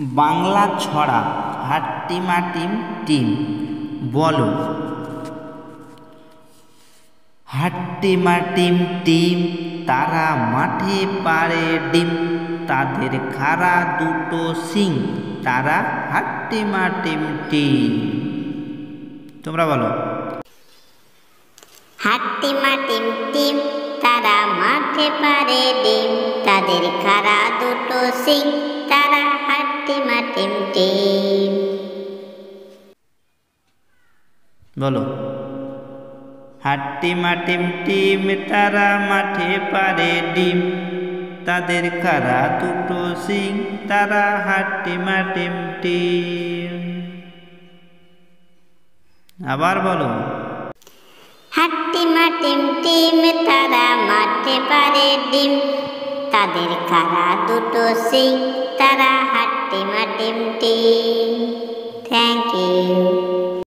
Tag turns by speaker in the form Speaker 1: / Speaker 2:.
Speaker 1: বাংলা ছড়া হাট্টিমাটিম টিম। বলো। হাট্টিমাটিম টিম, তারা মাঠে পাড়ে ডিম, তাদের খাড়া দুটো শিং, তারা হাট্টিমাটিম টিম। তোমরা বলো।
Speaker 2: হাট্টিমাটিম টিম, তারা মাঠে পাড়ে ডিম, তাদের খাড়া দুটো শিং, তারা হাট্টিমাটিম টিম।
Speaker 1: বলো। হাট্টিমাটিম টিম, তারা মাঠে পাড়ে ডিম, তাদের খাড়া দুটো শিং, তারা হাট্টিমাটিম টিম। আবার বলো।
Speaker 2: হাট্টিমাটিম টিম, তারা মাঠে পাড়ে ডিম, তাদের খাড়া দুটো শিং, তারা হাট্টিমাটিম টিম। Thank you.